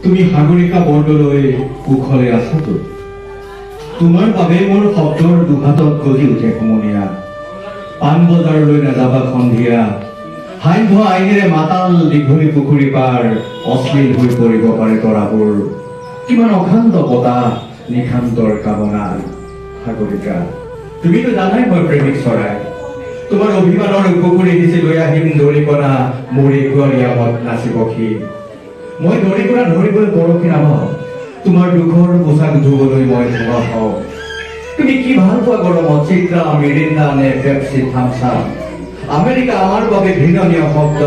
তুমি সাগৰিকা বৰদলৈ কুশলে আছাতো? তোমাৰ বাবে মোৰ শব্দৰ দুঘাটত গজি উঠে সমনীয়া। পাণবজাৰলৈ নাযাবা সন্ধিয়া, সান্ধ্য আইনেৰে মাতাল দীঘলী পুখুৰী পাৰ, অশ্লীল হৈ পৰিব পাৰে তৰাবোৰ। কিমান অশান্ত বতাহ, নিশান্তৰ কামনা। সাগৰিকা, তুমিতো জানাই মই প্ৰেমিক চৰাই। তোমাৰ অভিমানৰ উপকুৰি সিঁচি লৈ আহিম দৰিকণা, মোৰ একুৱাৰিয়ামত নাচিব সি। মই দৰিকণা ধৰিবলৈ বৰশী নাভাও, তোমাৰ দুখৰ পোচাক ধুবলৈ মই ধোৱা হওঁ। তুমি কি ভাল পোৱা গৰমত, চিত্ৰা, মিৰিণ্ডা নে পেপচি, থামছআপ? আমেৰিকা আমাৰ বাবে ঘৃণনীয় শব্দ।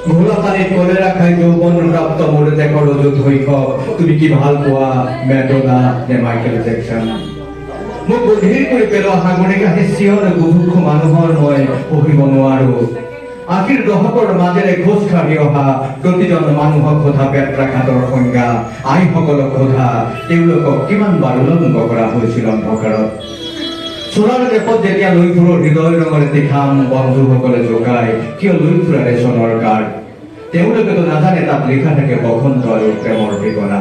ঘোলা পানীত কলেৰা খাই যৌৱন প্ৰাপ্ত মোৰ দেশৰ অযুত শৈশৱ। তুমি কি ভাল পোৱা, মেডোনা নে মাইকেল জেকচন? মোক বধিৰ কৰি পেলোৱা সাগৰিকা, সেই চিঞৰ বুভুক্ষ মানুহৰ মই সহিব নোৱাৰো। আশীৰ দশকৰ মাজেৰে খোজ কাঢ়ি অহা প্ৰতিজন মানুহক সোধা পেট্ৰাঘাতৰ সংজ্ঞা, আইসকলক সোধা তেওঁলোকক কিমান বাৰ উলংগ কৰা হৈছিল অন্ধকাৰত। চোৰাৰ দেশত যেতিয়া লৈ ফুৰো হৃদয় ৰঙৰে তীখাম, বন্ধুসকলে জোকায় কিয় লৈ ফুৰা ৰেচনৰ কাৰ্ড। তেওঁলোকেতো নাজানে তাত লিখা থাকে বসন্ত আৰু প্ৰেমৰ ঠিকনা।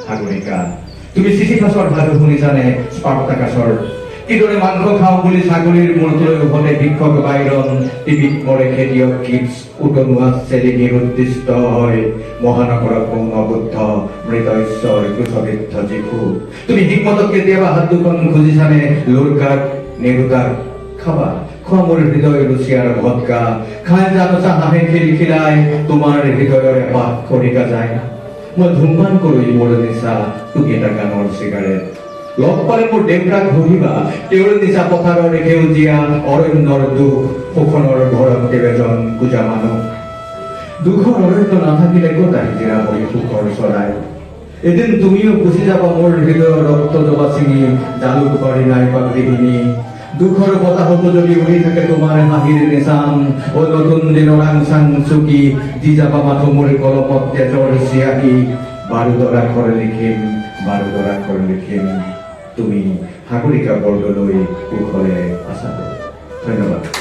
সাগৰিকা, তুমি চিচিফাছৰ সাধু শুনিছানে? স্পাৰ্টাকাছৰ কিদৰে মাংস খাওঁ বুলি ছাগলীৰ মূৰটোলৈ উভতে শিক্ষক বাইৰন, টিভিত পৰে খেতিয়ক কিডছ, উতনোৱা চেলি নিৰুদ্দিষ্ট হয় মহানগৰত পৌনবুদ্ধ মৃত ঈশ্বৰ ক্ৰুশবিদ্ধ যীশু। তুমি হিকমতক কেতিয়াবা হাত দুখন খুজিছানে? লুৰকাক নেৰুকাক খাবা, খোৱা মোৰ হৃদয় ৰুচিয়াৰ ভদকা, খাই জানোচা হাঁহে খিলখিলাই তোমাৰ হৃদয়ৰ এপাহ খৰিকা যায়। মই ধূমপান কৰো মোৰ নিচা, তুমি এটা গানৰ চিগাৰেট। লগ পালে মোৰ দেউতাক ঘঁহিবা, তেওঁৰ নিচা পথাৰৰ সেউজীয়া অৰণ্যৰ দুখ, শোষণৰ ঘৰত কেইবাজন পূজা মানুহ। দুখৰ অৰণ্য নাথাকিলে ক'ত আহি জিৰাব সুখৰ চৰাই। এদিন তুমিও গুচি যাবা মোৰ হৃদয়ৰ ৰক্ত জবা ছিঙি, জালুক বাৰী নাইপাক গৃহিণী। দুখৰ বতাহতো যদি উৰি থাকে তোমাৰ হাঁহিৰ নিচান, ও নতুন দিনৰ আংচাং চুকি দি যাবা মাথো মোৰ কলমত তেজৰ চিয়াকি। বাৰুদৰ আখৰ লিখিম, বাৰুদৰ আখৰ লিখিম, তুমি সাগৰিকা বৰদলৈ কুশলে আছা। ধন্যবাদ।